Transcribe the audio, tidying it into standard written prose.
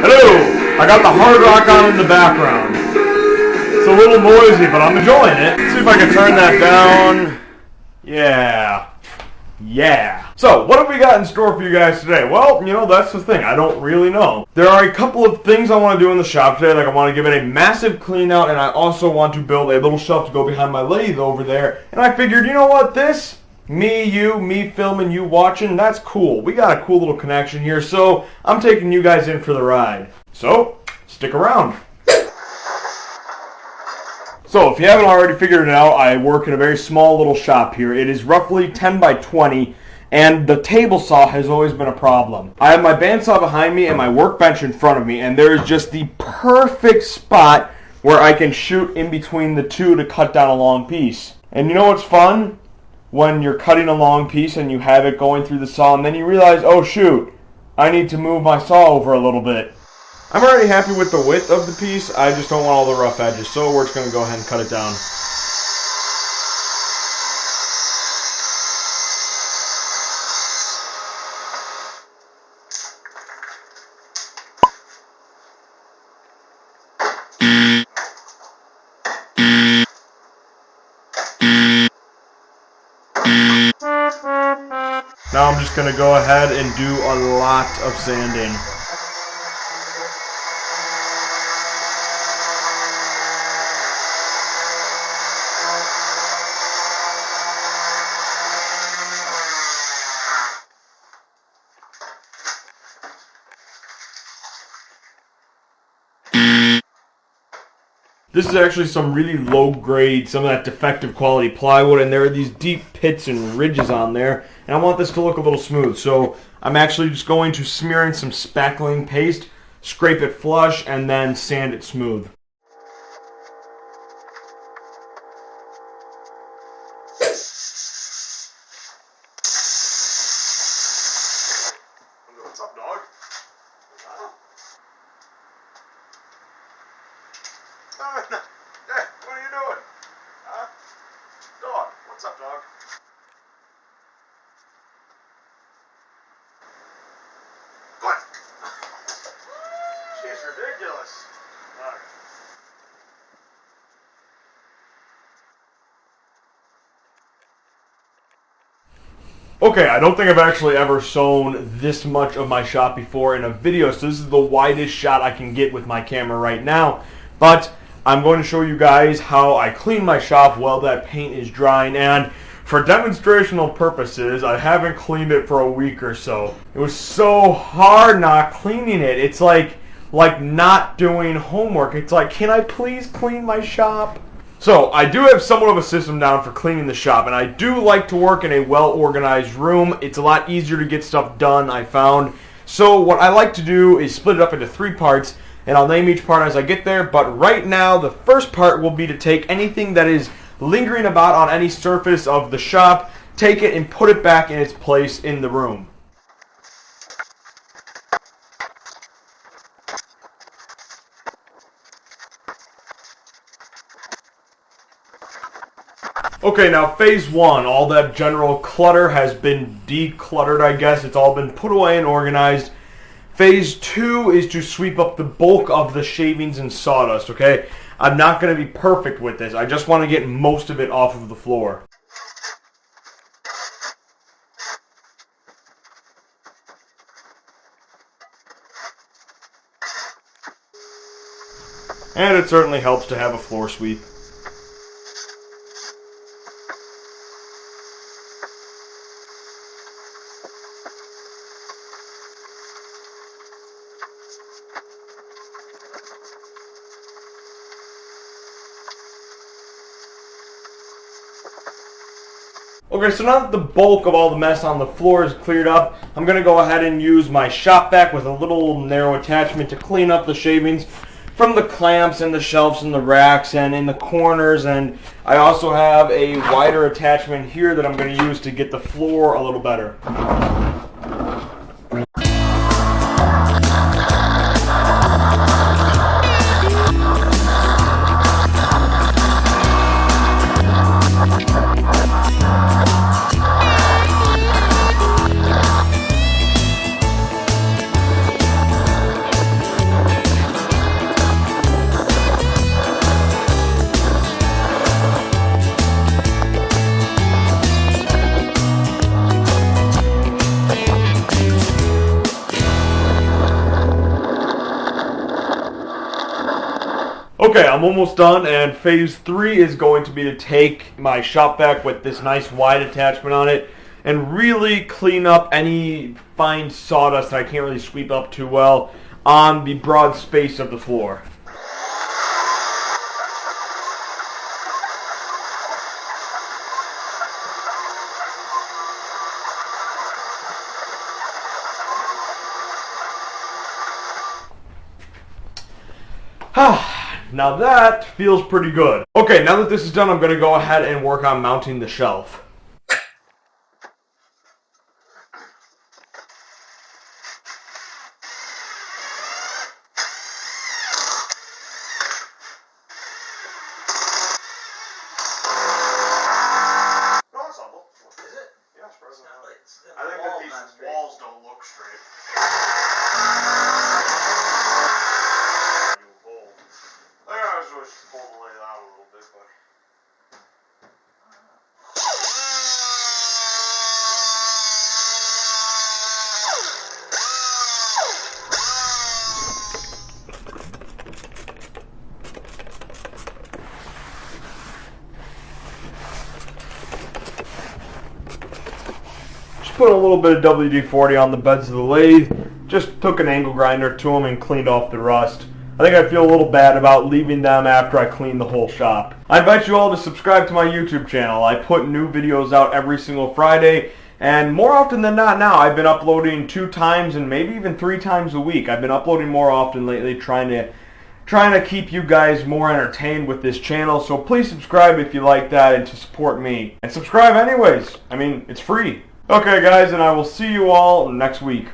Hello! I got the hard rock on in the background. It's a little noisy, but I'm enjoying it. Let's see if I can turn that down. Yeah. So, what have we got in store for you guys today? Well, you know, that's the thing. I don't really know. There are a couple of things I want to do in the shop today. Like, I want to give it a massive clean out, and I also want to build a little shelf to go behind my lathe over there. And I figured, you know what, this, me filming, you watching, that's cool. We got a cool little connection here, so I'm taking you guys in for the ride. So, stick around. So, if you haven't already figured it out, I work in a very small little shop here. It is roughly 10 by 20, and the table saw has always been a problem. I have my bandsaw behind me and my workbench in front of me, and there is just the perfect spot where I can shoot in between the two to cut down a long piece. And you know what's fun? When you're cutting a long piece and you have it going through the saw, and then you realize, oh shoot, I need to move my saw over a little bit. I'm already happy with the width of the piece, I just don't want all the rough edges, so we're just going to go ahead and cut it down. Now I'm just going to go ahead and do a lot of sanding. This is actually some really low grade, some of that defective quality plywood, and there are these deep pits and ridges on there, and I want this to look a little smooth. So I'm actually just going to smear in some spackling paste, scrape it flush, and then sand it smooth. What's up, dog? Hey, what are you doing? Huh? Dog, what's up, dog? What? She's ridiculous. All right. Okay, I don't think I've actually ever shown this much of my shop before in a video, so this is the widest shot I can get with my camera right now. But I'm going to show you guys how I clean my shop while that paint is drying, and for demonstrational purposes, I haven't cleaned it for a week or so. It was so hard not cleaning it. It's like not doing homework. It's like, can I please clean my shop? So, I do have somewhat of a system down for cleaning the shop, and I do like to work in a well-organized room. It's a lot easier to get stuff done, I found. So, what I like to do is split it up into 3 parts, and I'll name each part as I get there. But right now, the first part will be to take anything that is lingering about on any surface of the shop, take it and put it back in its place in the room. Okay, now phase 1, all that general clutter has been decluttered, I guess. It's all been put away and organized. Phase 2 is to sweep up the bulk of the shavings and sawdust, okay? I'm not going to be perfect with this. I just want to get most of it off of the floor. And it certainly helps to have a floor sweep. Okay, so now that the bulk of all the mess on the floor is cleared up, I'm going to go ahead and use my shop vac with a little narrow attachment to clean up the shavings from the clamps and the shelves and the racks and in the corners. And I also have a wider attachment here that I'm going to use to get the floor a little better. Okay, I'm almost done, and phase 3 is going to be to take my shop vac with this nice wide attachment on it and really clean up any fine sawdust that I can't really sweep up too well on the broad space of the floor. Now that feels pretty good. Okay, now that this is done, I'm going to go ahead and work on mounting the shelf. No ensemble. Is it? Yeah, it's present. I think that these walls don't look straight. I was just pull the lathe out a little bit, but. Just put a little bit of WD-40 on the beds of the lathe. Just took an angle grinder to them and cleaned off the rust. I think I feel a little bad about leaving them after I clean the whole shop. I invite you all to subscribe to my YouTube channel. I put new videos out every single Friday, and more often than not now, I've been uploading 2 times and maybe even 3 times a week. I've been uploading more often lately, trying to keep you guys more entertained with this channel. So please subscribe if you like that and to support me. And subscribe anyways. I mean, it's free. Okay guys, and I will see you all next week.